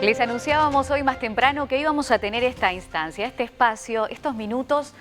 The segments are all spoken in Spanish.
Les anunciábamos hoy más temprano que íbamos a tener esta instancia, este espacio, estos minutos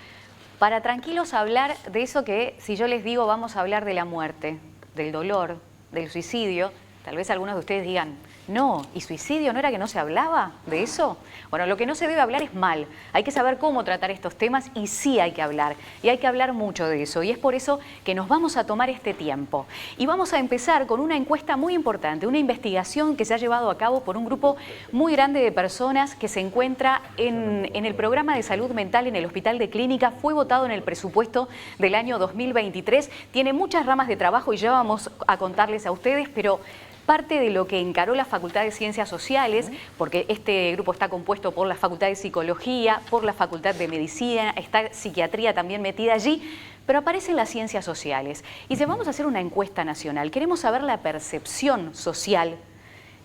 para tranquilos hablar de eso que, si yo les digo vamos a hablar de la muerte, del dolor, del suicidio, tal vez algunos de ustedes digan, no, ¿y suicidio no era que no se hablaba de eso? Bueno, lo que no se debe hablar es mal. Hay que saber cómo tratar estos temas y sí hay que hablar. Y hay que hablar mucho de eso. Y es por eso que nos vamos a tomar este tiempo. Y vamos a empezar con una encuesta muy importante, una investigación que se ha llevado a cabo por un grupo muy grande de personas que se encuentra en el programa de salud mental en el Hospital de Clínica. Fue votado en el presupuesto del año 2023. Tiene muchas ramas de trabajo y ya vamos a contarles a ustedes, pero parte de lo que encaró la Facultad de Ciencias Sociales, porque este grupo está compuesto por la Facultad de Psicología, por la Facultad de Medicina, está Psiquiatría también metida allí, pero aparecen las Ciencias Sociales. Y si vamos a hacer una encuesta nacional, queremos saber la percepción social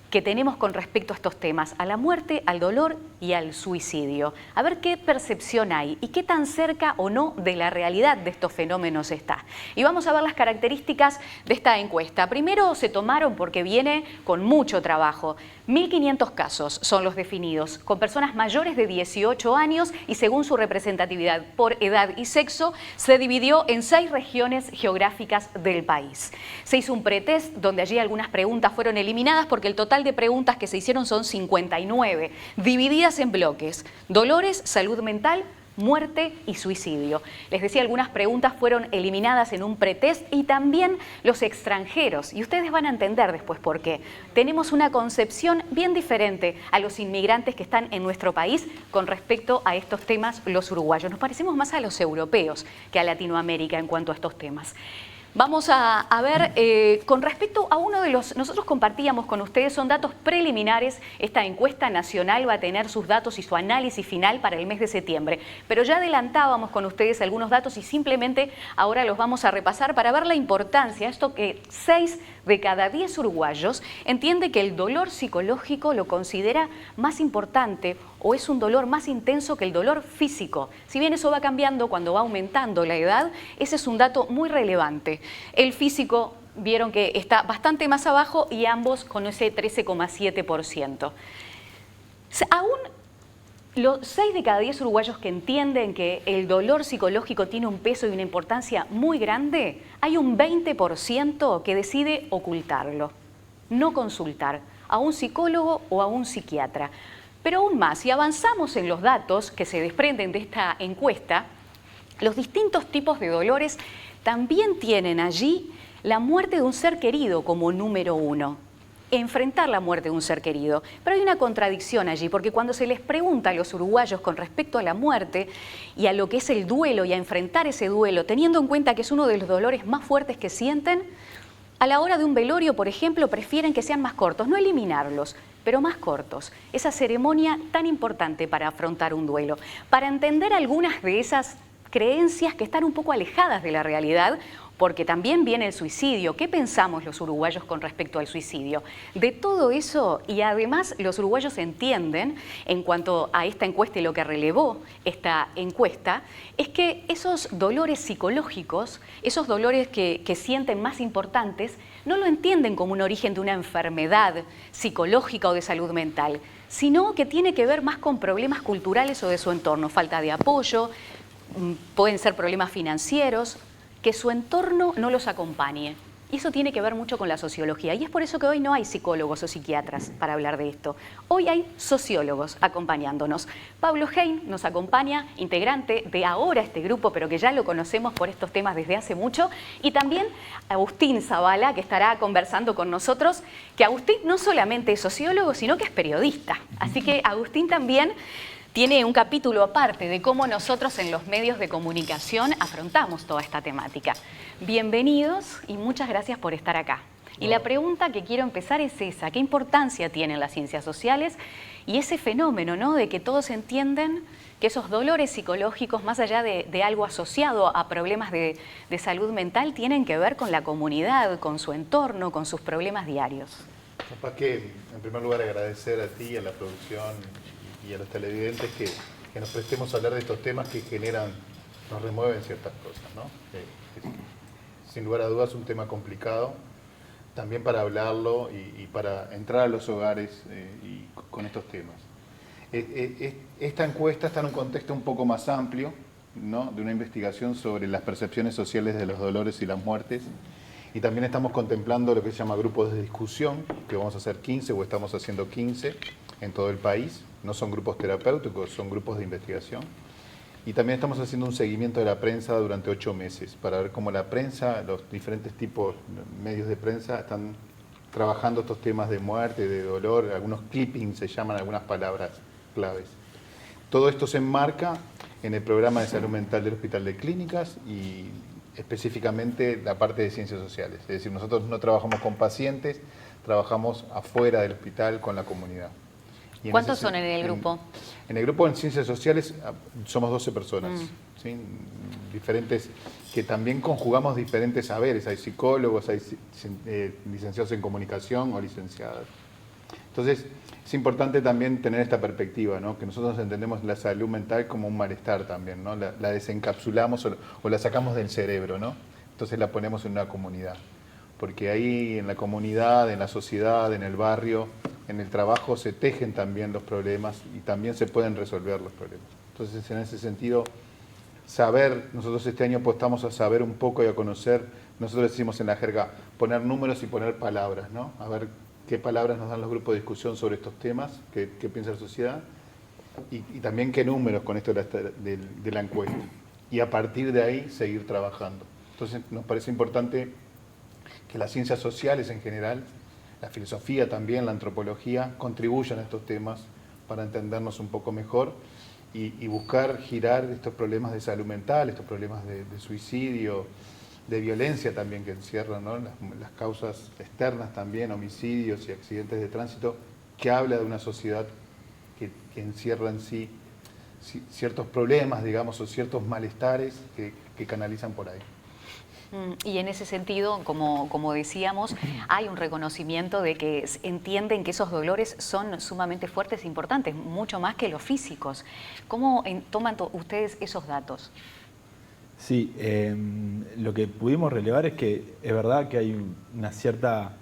que tenemos con respecto a estos temas, a la muerte, al dolor y al suicidio. A ver qué percepción hay y qué tan cerca o no de la realidad de estos fenómenos está. Y vamos a ver las características de esta encuesta. Primero se tomaron, porque viene con mucho trabajo, 1.500 casos son los definidos, con personas mayores de 18 años y según su representatividad por edad y sexo, se dividió en 6 regiones geográficas del país. Se hizo un pretest donde allí algunas preguntas fueron eliminadas porque el total de preguntas que se hicieron son 59, divididas en bloques: dolores, salud mental, muerte y suicidio. Les decía, algunas preguntas fueron eliminadas en un pretest y también los extranjeros. Y ustedes van a entender después por qué. Tenemos una concepción bien diferente a los inmigrantes que están en nuestro país con respecto a estos temas los uruguayos. Nos parecemos más a los europeos que a Latinoamérica en cuanto a estos temas. Vamos a ver, con respecto a uno de los, nosotros compartíamos con ustedes, son datos preliminares, esta encuesta nacional va a tener sus datos y su análisis final para el mes de septiembre, pero ya adelantábamos con ustedes algunos datos y simplemente ahora los vamos a repasar para ver la importancia, esto que 6 de cada 10 uruguayos entiende que el dolor psicológico lo considera más importante o es un dolor más intenso que el dolor físico. Si bien eso va cambiando cuando va aumentando la edad, ese es un dato muy relevante. El físico vieron que está bastante más abajo y ambos con ese 13,7%. Aún los 6 de cada 10 uruguayos que entienden que el dolor psicológico tiene un peso y una importancia muy grande, hay un 20% que decide ocultarlo, no consultar a un psicólogo o a un psiquiatra. Pero aún más, si avanzamos en los datos que se desprenden de esta encuesta, los distintos tipos de dolores también tienen allí la muerte de un ser querido como número 1. Enfrentar la muerte de un ser querido. Pero hay una contradicción allí, porque cuando se les pregunta a los uruguayos con respecto a la muerte y a lo que es el duelo y a enfrentar ese duelo, teniendo en cuenta que es uno de los dolores más fuertes que sienten, a la hora de un velorio, por ejemplo, prefieren que sean más cortos, no eliminarlos, pero más cortos. Esa ceremonia tan importante para afrontar un duelo. Para entender algunas de esas creencias que están un poco alejadas de la realidad, porque también viene el suicidio. ¿Qué pensamos los uruguayos con respecto al suicidio? De todo eso, y además los uruguayos entienden, en cuanto a esta encuesta y lo que relevó esta encuesta, es que esos dolores psicológicos, esos dolores que sienten más importantes, no lo entienden como un origen de una enfermedad psicológica o de salud mental, sino que tiene que ver más con problemas culturales o de su entorno, falta de apoyo, pueden ser problemas financieros, que su entorno no los acompañe. Y eso tiene que ver mucho con la sociología. Y es por eso que hoy no hay psicólogos o psiquiatras para hablar de esto. Hoy hay sociólogos acompañándonos. Pablo Hein nos acompaña, integrante de ahora este grupo, pero que ya lo conocemos por estos temas desde hace mucho. Y también Agustín Zavala, que estará conversando con nosotros, que Agustín no solamente es sociólogo, sino que es periodista. Así que Agustín también tiene un capítulo aparte de cómo nosotros en los medios de comunicación afrontamos toda esta temática. Bienvenidos y muchas gracias por estar acá. Y la pregunta que quiero empezar es esa: ¿qué importancia tienen las ciencias sociales y ese fenómeno, ¿no?, de que todos entienden que esos dolores psicológicos, más allá de algo asociado a problemas de salud mental, tienen que ver con la comunidad, con su entorno, con sus problemas diarios? Capaz que, en primer lugar, agradecer a ti, a la producción y a los televidentes que nos prestemos a hablar de estos temas que generan, nos remueven ciertas cosas, ¿no? Sin lugar a dudas, un tema complicado, también para hablarlo y para entrar a los hogares con estos temas. Esta encuesta está en un contexto un poco más amplio, ¿no? De una investigación sobre las percepciones sociales de los dolores y las muertes. Y también estamos contemplando lo que se llama grupos de discusión, que vamos a hacer 15 o estamos haciendo 15 en todo el país. No son grupos terapéuticos, son grupos de investigación. Y también estamos haciendo un seguimiento de la prensa durante 8 meses para ver cómo la prensa, los diferentes tipos, medios de prensa están trabajando estos temas de muerte, de dolor, algunos clippings se llaman, algunas palabras claves. Todo esto se enmarca en el programa de salud mental del Hospital de Clínicas y específicamente la parte de ciencias sociales. Es decir, nosotros no trabajamos con pacientes, trabajamos afuera del hospital con la comunidad. ¿Cuántos son en el grupo? En el grupo en ciencias sociales somos 12 personas, ¿sí? Diferentes, que también conjugamos diferentes saberes. Hay psicólogos, hay licenciados en comunicación o licenciadas. Entonces, es importante también tener esta perspectiva, ¿no? Que nosotros entendemos la salud mental como un malestar también, ¿no? La desencapsulamos o la sacamos del cerebro, ¿no? Entonces la ponemos en una comunidad. Porque ahí en la comunidad, en la sociedad, en el barrio, en el trabajo se tejen también los problemas y también se pueden resolver los problemas. Entonces, en ese sentido, saber, nosotros este año apostamos a saber un poco y a conocer, nosotros decimos en la jerga, poner números y poner palabras, ¿no? A ver qué palabras nos dan los grupos de discusión sobre estos temas, qué piensa la sociedad, y también qué números con esto de la encuesta. Y a partir de ahí seguir trabajando. Entonces nos parece importante que las ciencias sociales en general, la filosofía también, la antropología, contribuyan a estos temas para entendernos un poco mejor y buscar girar estos problemas de salud mental, estos problemas de suicidio, de violencia también que encierran, ¿no? Las causas externas también, homicidios y accidentes de tránsito, que habla de una sociedad que encierra en sí ciertos problemas, digamos, o ciertos malestares que canalizan por ahí. Y en ese sentido, como decíamos, hay un reconocimiento de que entienden que esos dolores son sumamente fuertes e importantes, mucho más que los físicos. ¿Cómo toman ustedes esos datos? Sí, lo que pudimos relevar es que es verdad que hay una cierta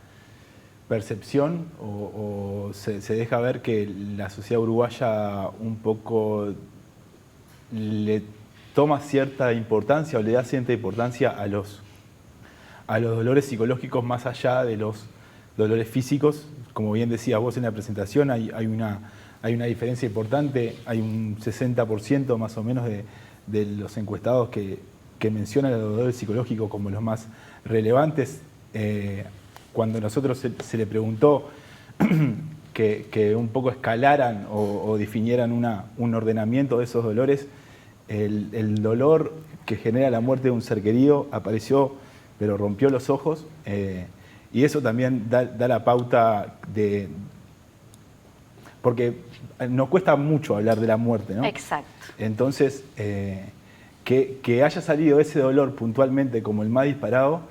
percepción o se deja ver que la sociedad uruguaya un poco le toma cierta importancia o le da cierta importancia a los dolores psicológicos más allá de los dolores físicos. Como bien decías vos en la presentación, hay una diferencia importante, hay un 60% más o menos de los encuestados que mencionan los dolores psicológicos como los más relevantes. Cuando nosotros se le preguntó que un poco escalaran o definieran un ordenamiento de esos dolores, el dolor que genera la muerte de un ser querido apareció, pero rompió los ojos, y eso también da la pauta de... Porque nos cuesta mucho hablar de la muerte, ¿no? Exacto. Entonces, que haya salido ese dolor puntualmente como el más disparado,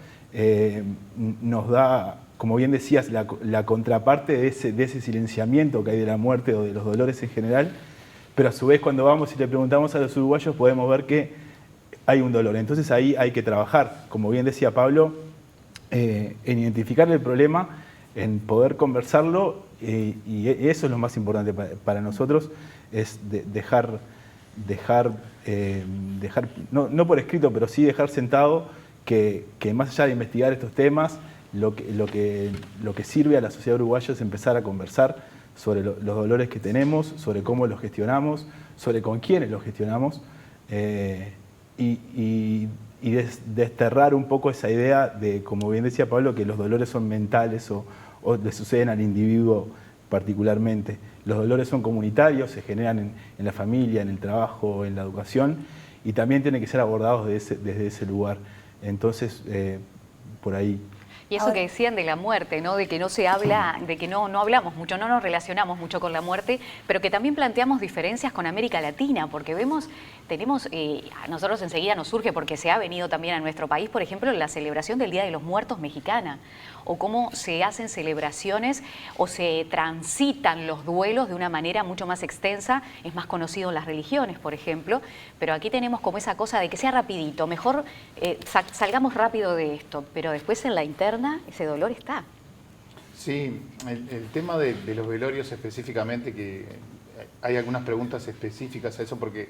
nos da, como bien decías, la contraparte de ese silenciamiento que hay de la muerte o de los dolores en general, pero a su vez cuando vamos y le preguntamos a los uruguayos podemos ver que hay un dolor. Entonces ahí hay que trabajar, como bien decía Pablo, en identificar el problema, en poder conversarlo, y eso es lo más importante para nosotros, es dejar no por escrito, pero sí dejar sentado que más allá de investigar estos temas, lo que sirve a la sociedad uruguaya es empezar a conversar sobre los dolores que tenemos, sobre cómo los gestionamos, sobre con quiénes los gestionamos, y desterrar un poco esa idea de, como bien decía Pablo, que los dolores son mentales o le suceden al individuo particularmente. Los dolores son comunitarios, se generan en la familia, en el trabajo, en la educación, y también tienen que ser abordados desde ese lugar. Entonces, por ahí. Y eso que decían de la muerte, ¿no? De que no se habla, de que no hablamos mucho, no nos relacionamos mucho con la muerte, pero que también planteamos diferencias con América Latina, porque a nosotros enseguida nos surge, porque se ha venido también a nuestro país, por ejemplo, la celebración del Día de los Muertos mexicana, o cómo se hacen celebraciones o se transitan los duelos de una manera mucho más extensa, es más conocido en las religiones, por ejemplo, pero aquí tenemos como esa cosa de que sea rapidito, mejor salgamos rápido de esto, pero después en la interna ese dolor está. Sí, el tema de los velorios específicamente, que hay algunas preguntas específicas a eso, porque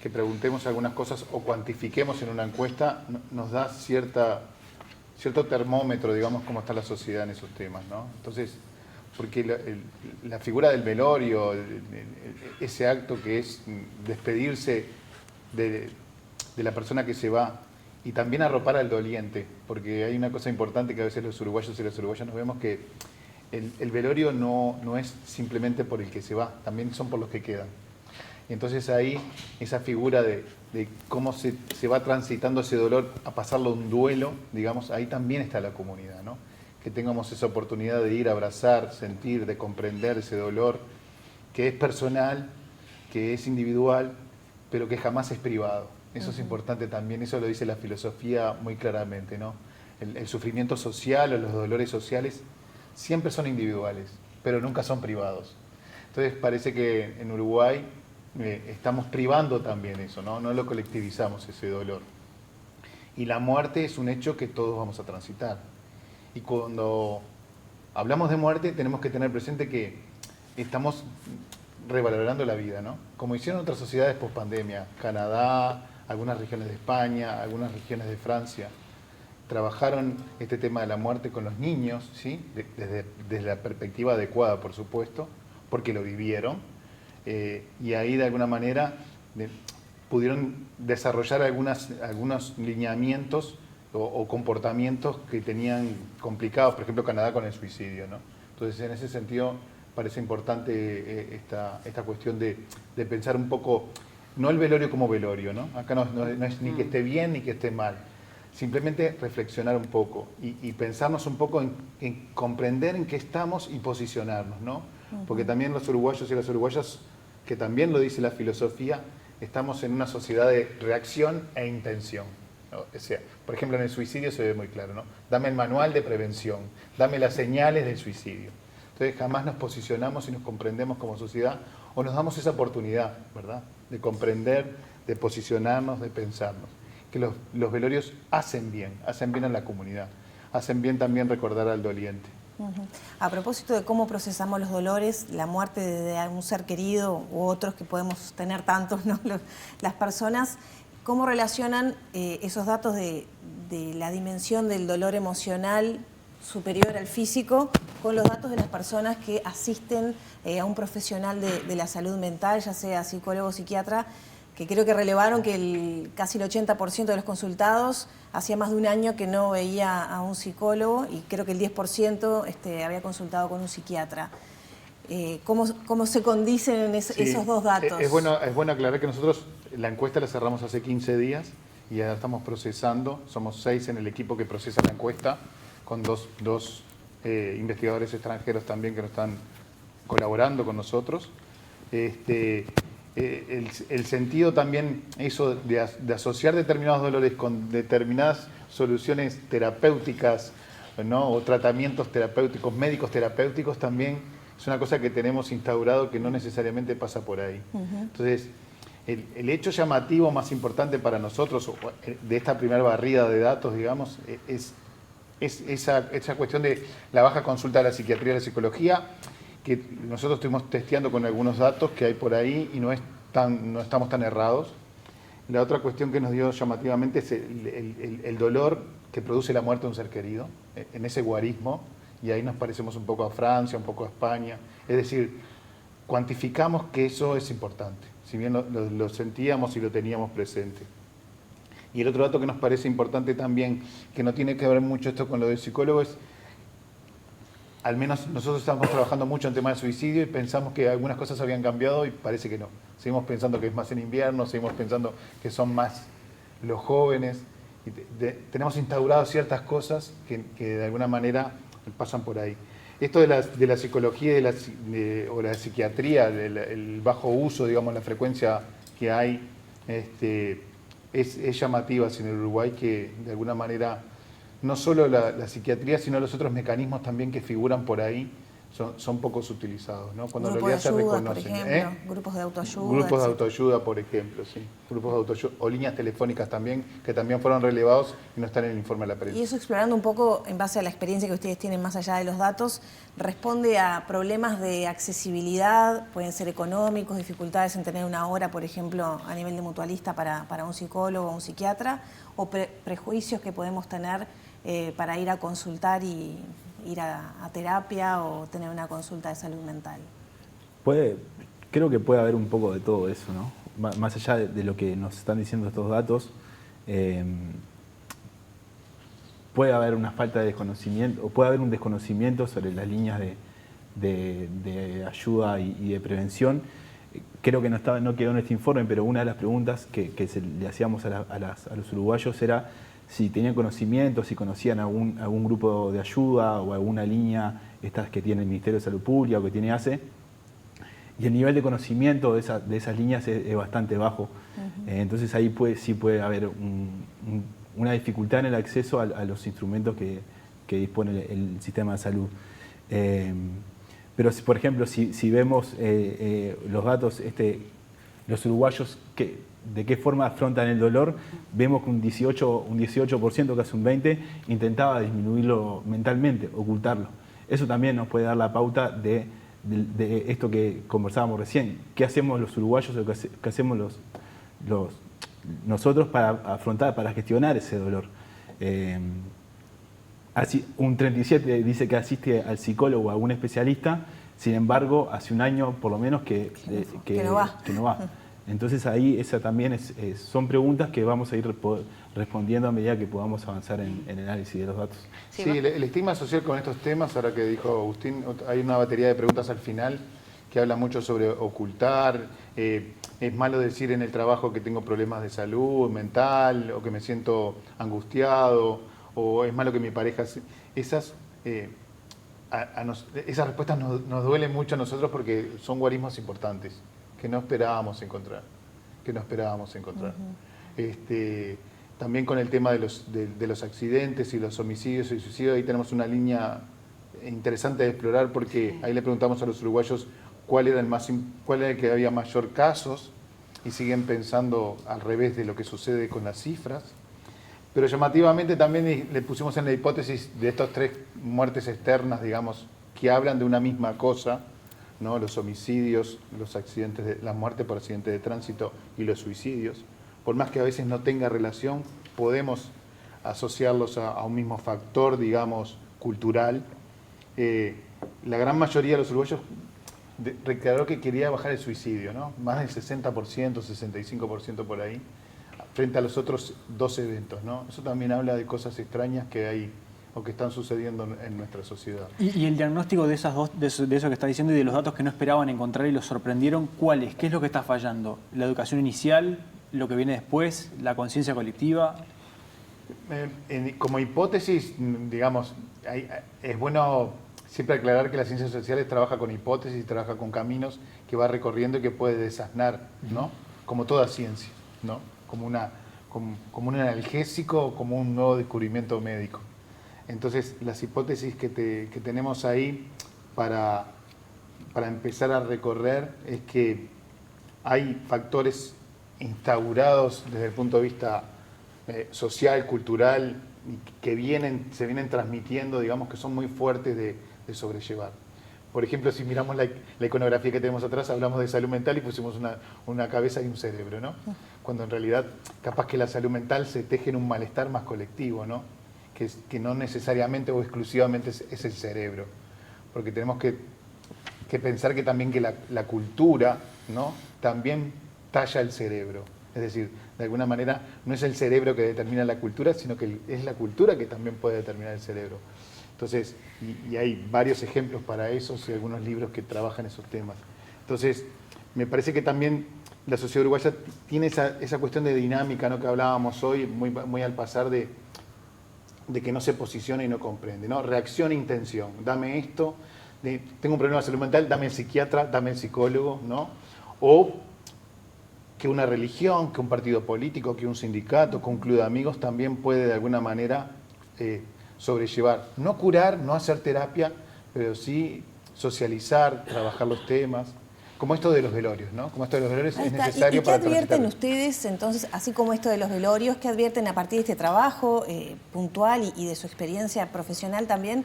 que preguntemos algunas cosas o cuantifiquemos en una encuesta nos da cierto termómetro, digamos, cómo está la sociedad en esos temas, ¿no? Entonces, porque la figura del velorio, ese acto que es despedirse de la persona que se va, y también arropar al doliente, porque hay una cosa importante que a veces los uruguayos y las uruguayas nos vemos, que el velorio no es simplemente por el que se va, también son por los que quedan. Y entonces ahí esa figura de cómo se va transitando ese dolor a pasarlo a un duelo, digamos, ahí también está la comunidad, ¿no? Que tengamos esa oportunidad de ir a abrazar, sentir, de comprender ese dolor que es personal, que es individual, pero que jamás es privado. Eso es importante también, eso lo dice la filosofía muy claramente, ¿no? El sufrimiento social o los dolores sociales siempre son individuales, pero nunca son privados. Entonces parece que en Uruguay estamos privando también eso, ¿no? No lo colectivizamos, ese dolor. Y la muerte es un hecho que todos vamos a transitar. Y cuando hablamos de muerte tenemos que tener presente que estamos revalorando la vida, ¿no? Como hicieron otras sociedades post-pandemia, Canadá, algunas regiones de España, algunas regiones de Francia, trabajaron este tema de la muerte con los niños, ¿sí? Desde la perspectiva adecuada, por supuesto, porque lo vivieron, y ahí de alguna manera pudieron desarrollar algunos lineamientos o comportamientos que tenían complicados, por ejemplo Canadá con el suicidio, ¿no? Entonces en ese sentido parece importante esta cuestión de pensar un poco, no el velorio como velorio, ¿no? Acá no es ni que esté bien ni que esté mal, simplemente reflexionar un poco y pensarnos un poco en comprender en qué estamos y posicionarnos, ¿no? Porque también los uruguayos y las uruguayas, que también lo dice la filosofía, estamos en una sociedad de reacción e intención, ¿no? O sea, por ejemplo, en el suicidio se ve muy claro, ¿no? Dame el manual de prevención, dame las señales del suicidio. Entonces jamás nos posicionamos y nos comprendemos como sociedad, o nos damos esa oportunidad, ¿verdad? De comprender, de posicionarnos, de pensarnos. Que los velorios hacen bien a la comunidad, hacen bien también recordar al doliente. A propósito de cómo procesamos los dolores, la muerte de algún ser querido u otros que podemos tener tantos, ¿no? Las personas, ¿cómo relacionan esos datos de la dimensión del dolor emocional superior al físico con los datos de las personas que asisten a un profesional de la salud mental, ya sea psicólogo o psiquiatra, que creo que relevaron que casi el 80% de los consultados hacía más de un año que no veía a un psicólogo y creo que el 10% había consultado con un psiquiatra. ¿Cómo se condicen esos dos datos? Es bueno aclarar que nosotros la encuesta la cerramos hace 15 días y ya estamos procesando, somos 6 en el equipo que procesa la encuesta, con dos investigadores extranjeros también que nos están colaborando con nosotros. El sentido también, eso de asociar determinados dolores con determinadas soluciones terapéuticas, ¿no? O tratamientos terapéuticos, médicos terapéuticos, también es una cosa que tenemos instaurado que no necesariamente pasa por ahí. Entonces, el hecho llamativo más importante para nosotros de esta primera barrida de datos, digamos, es esa cuestión de la baja consulta de la psiquiatría y la psicología, que nosotros estuvimos testeando con algunos datos que hay por ahí y no estamos tan errados. La otra cuestión que nos dio llamativamente es el dolor que produce la muerte de un ser querido, en ese guarismo, y ahí nos parecemos un poco a Francia, un poco a España. Es decir, cuantificamos que eso es importante, si bien lo sentíamos y lo teníamos presente. Y el otro dato que nos parece importante también, que no tiene que ver mucho esto con lo del psicólogo, es, al menos nosotros estamos trabajando mucho en temas de suicidio y pensamos que algunas cosas habían cambiado y parece que no. Seguimos pensando que es más en invierno, seguimos pensando que son más los jóvenes. Y tenemos instauradas ciertas cosas que de alguna manera pasan por ahí. Esto de la psicología o la psiquiatría, el bajo uso, digamos, la frecuencia que hay, es llamativa en el Uruguay, que de alguna manera no solo la psiquiatría, sino los otros mecanismos también que figuran por ahí son pocos utilizados, ¿no? Cuando en Grupos de realidad se ayuda, por reconocen. ejemplo, grupos de autoayuda. Grupos de etcétera. autoayuda, por ejemplo, sí. Grupos de autoayuda o líneas telefónicas también, que también fueron relevados y no están en el informe de la prensa. Y eso, explorando un poco en base a la experiencia que ustedes tienen más allá de los datos, responde a problemas de accesibilidad, pueden ser económicos, dificultades en tener una hora, por ejemplo, a nivel de mutualista para un psicólogo o un psiquiatra, o prejuicios que podemos tener para ir a consultar y ir a terapia o tener una consulta de salud mental. Creo que puede haber un poco de todo eso, ¿no? Más allá de lo que nos están diciendo estos datos, puede haber una falta de desconocimiento, o puede haber un desconocimiento sobre las líneas de ayuda y de prevención. Creo que no quedó en este informe, pero una de las preguntas que le hacíamos a los uruguayos era si tenían conocimiento, si conocían algún grupo de ayuda o alguna línea, estas que tiene el Ministerio de Salud Pública o que tiene ACE. Y el nivel de conocimiento de esas líneas es bastante bajo. Entonces ahí sí puede haber una dificultad en el acceso a los instrumentos que dispone el sistema de salud. Pero, por ejemplo, si vemos los datos, los uruguayos, de qué forma afrontan el dolor, vemos que un 18%, casi un 20%, intentaba disminuirlo mentalmente, ocultarlo. Eso también nos puede dar la pauta de esto que conversábamos recién. ¿Qué hacemos los uruguayos o qué hacemos nosotros para gestionar ese dolor? Un 37% dice que asiste al psicólogo o a algún especialista, sin embargo, hace un año por lo menos que no va. Entonces ahí también son preguntas que vamos a ir respondiendo a medida que podamos avanzar en el análisis de los datos. Sí, el estigma social con estos temas, ahora que dijo Agustín, hay una batería de preguntas al final que habla mucho sobre ocultar, es malo decir en el trabajo que tengo problemas de salud mental o que me siento angustiado, o es malo que mi pareja... Esas respuestas nos duelen mucho a nosotros porque son guarismos importantes que no esperábamos encontrar. También con el tema de los accidentes y los homicidios y suicidios, ahí tenemos una línea interesante de explorar porque ahí le preguntamos a los uruguayos cuál era el que había mayor casos y siguen pensando al revés de lo que sucede con las cifras. Pero llamativamente también le pusimos en la hipótesis de estas 3 muertes externas, digamos, que hablan de una misma cosa, ¿no? Los homicidios, los accidentes, la muerte por accidente de tránsito y los suicidios. Por más que a veces no tenga relación, podemos asociarlos a un mismo factor, digamos, cultural. La gran mayoría de los uruguayos declaró que quería bajar el suicidio, ¿no? Más del 60%, 65% por ahí, frente a los otros 2 eventos, ¿no? Eso también habla de cosas extrañas que hay o que están sucediendo en nuestra sociedad. Y el diagnóstico de eso que está diciendo y de los datos que no esperaban encontrar y los sorprendieron, ¿cuál es? ¿Qué es lo que está fallando? ¿La educación inicial? ¿Lo que viene después? ¿La conciencia colectiva? Como hipótesis, digamos, es bueno siempre aclarar que las ciencias sociales trabaja con hipótesis, trabaja con caminos que va recorriendo y que puede desasnar, ¿no? Como toda ciencia, ¿no? Como un analgésico, como un nuevo descubrimiento médico. Entonces, las hipótesis que tenemos ahí para empezar a recorrer es que hay factores instaurados desde el punto de vista social, cultural, que se vienen transmitiendo, digamos, que son muy fuertes de sobrellevar. Por ejemplo, si miramos la iconografía que tenemos atrás, hablamos de salud mental y pusimos una cabeza y un cerebro, ¿no? Cuando en realidad, capaz que la salud mental se teje en un malestar más colectivo, ¿no? Que no necesariamente o exclusivamente es el cerebro. Porque tenemos que pensar que también que la cultura, ¿no? También talla el cerebro. Es decir, de alguna manera no es el cerebro que determina la cultura, sino que es la cultura que también puede determinar el cerebro. Entonces, y hay varios ejemplos para eso y algunos libros que trabajan esos temas. Entonces, me parece que también la sociedad uruguaya tiene esa cuestión de dinámica, ¿no? Que hablábamos hoy, muy al pasar de que no se posiciona y no comprende, ¿no? Reacción e intención. Dame esto, tengo un problema de salud mental, dame el psiquiatra, dame el psicólogo, ¿no? O que una religión, que un partido político, que un sindicato, que un club de amigos también puede de alguna manera sobrellevar. No curar, no hacer terapia, pero sí socializar, trabajar los temas. Como esto de los velorios, ¿no? Como esto de los velorios Ahí es está. necesario ¿Y qué para advierten transitar. ustedes, entonces, así como esto de los velorios, qué advierten a partir de este trabajo puntual y de su experiencia profesional también?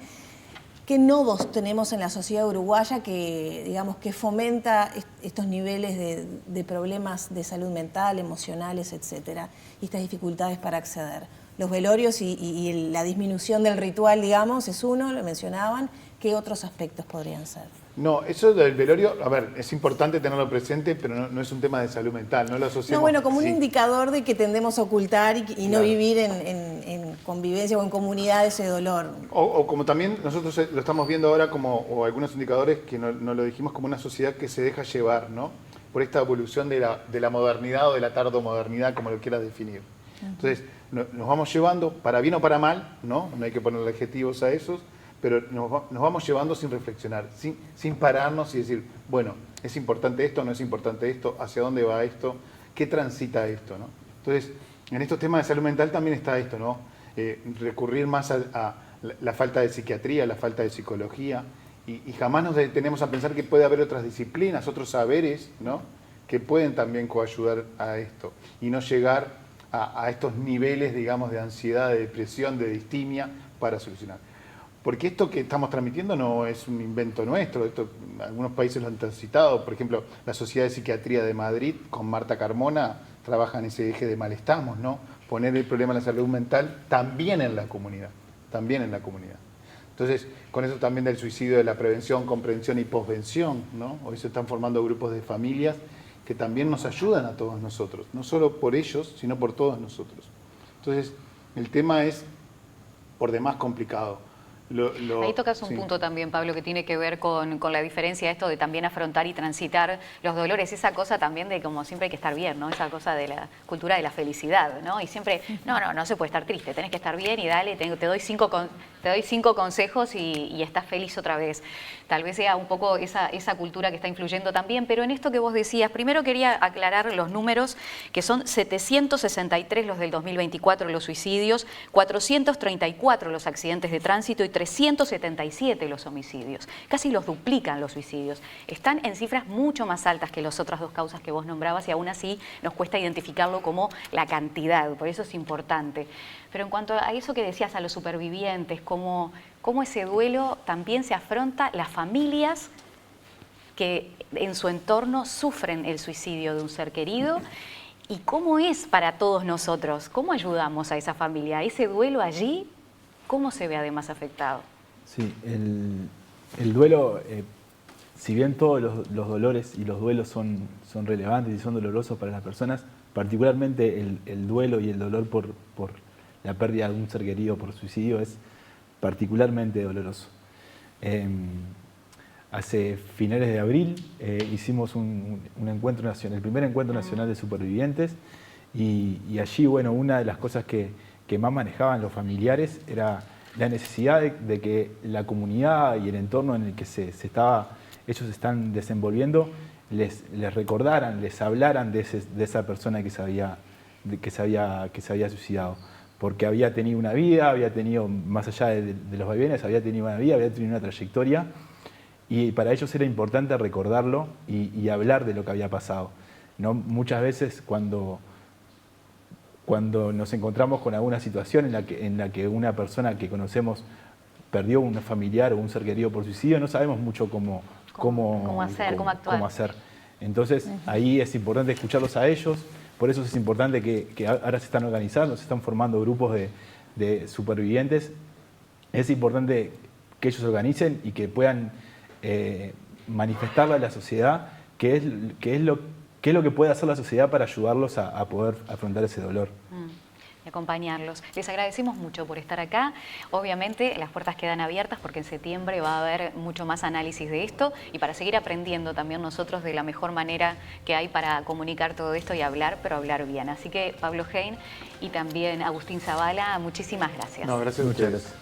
¿Qué nodos tenemos en la sociedad uruguaya que, digamos, que fomenta estos niveles de problemas de salud mental, emocionales, etcétera, y estas dificultades para acceder? Los velorios y la disminución del ritual, digamos, es uno, lo mencionaban. ¿Qué otros aspectos podrían ser? No, eso del velorio, a ver, es importante tenerlo presente, pero no es un tema de salud mental, no lo asociamos. No, bueno, como un sí. indicador de que tendemos a ocultar y no Claro. vivir en convivencia o en comunidad ese dolor. O como también nosotros lo estamos viendo ahora como, o algunos indicadores que no lo dijimos, como una sociedad que se deja llevar, ¿no? Por esta evolución de la modernidad o de la tardomodernidad, como lo quieras definir. Entonces, nos vamos llevando, para bien o para mal, ¿no? No hay que ponerle adjetivos a esos, pero nos vamos llevando sin reflexionar, sin pararnos y decir, bueno, ¿es importante esto, no es importante esto? ¿Hacia dónde va esto? ¿Qué transita esto, no? Entonces, en estos temas de salud mental también está esto, ¿no? Recurrir más a la falta de psiquiatría, la falta de psicología, y jamás nos detenemos a pensar que puede haber otras disciplinas, otros saberes, ¿no? Que pueden también coayudar a esto, y no llegar a estos niveles, digamos, de ansiedad, de depresión, de distimia para solucionar. Porque esto que estamos transmitiendo no es un invento nuestro, esto algunos países lo han transitado, por ejemplo, la Sociedad de Psiquiatría de Madrid con Marta Carmona trabaja en ese eje de malestamos, ¿no? Poner el problema de la salud mental también en la comunidad, también en la comunidad. Entonces, con eso también del suicidio, de la prevención, comprensión y posvención, ¿no? Hoy se están formando grupos de familias que también nos ayudan a todos nosotros, no solo por ellos, sino por todos nosotros. Entonces, el tema es por demás complicado. Ahí tocas un sí. punto también, Pablo, que tiene que ver con la diferencia de esto de también afrontar y transitar los dolores, esa cosa también de como siempre hay que estar bien, ¿no? Esa cosa de la cultura de la felicidad, ¿no? Y siempre, no se puede estar triste, tenés que estar bien y dale, te doy cinco consejos y estás feliz otra vez. Tal vez sea un poco esa cultura que está influyendo también, pero en esto que vos decías, primero quería aclarar los números, que son 763 los del 2024 los suicidios, 434 los accidentes de tránsito y 377 los homicidios. Casi los duplican los suicidios. Están en cifras mucho más altas que las otras dos causas que vos nombrabas y aún así nos cuesta identificarlo como la cantidad, por eso es importante. Pero en cuanto a eso que decías, a los supervivientes, cómo ese duelo también se afronta las familias que en su entorno sufren el suicidio de un ser querido y cómo es para todos nosotros, cómo ayudamos a esa familia, ese duelo allí, cómo se ve además afectado. Sí, el duelo, si bien todos los dolores y los duelos son relevantes y son dolorosos para las personas, particularmente el duelo y el dolor por la pérdida de un ser querido por suicidio es particularmente doloroso. Hace finales de abril hicimos un encuentro nacional, el primer encuentro nacional de supervivientes, y allí, bueno, una de las cosas que más manejaban los familiares era la necesidad de que la comunidad y el entorno en el que ellos se están desenvolviendo les recordaran, les hablaran de esa persona que se había suicidado. Porque había tenido una vida, había tenido, más allá de los vaivenes, había tenido una vida, había tenido una trayectoria, y para ellos era importante recordarlo y hablar de lo que había pasado. ¿No? Muchas veces cuando nos encontramos con alguna situación en la que una persona que conocemos perdió un familiar o un ser querido por suicidio, no sabemos mucho cómo actuar. Entonces, ahí es importante escucharlos a ellos. Por eso es importante que ahora se están organizando, se están formando grupos de supervivientes. Es importante que ellos se organicen y que puedan manifestarle a la sociedad qué es lo que puede hacer la sociedad para ayudarlos a poder afrontar ese dolor. Y acompañarlos. Les agradecemos mucho por estar acá. Obviamente las puertas quedan abiertas porque en septiembre va a haber mucho más análisis de esto y para seguir aprendiendo también nosotros de la mejor manera que hay para comunicar todo esto y hablar, pero hablar bien. Así que Pablo Hein y también Agustín Zavala, muchísimas gracias. No, gracias a ustedes.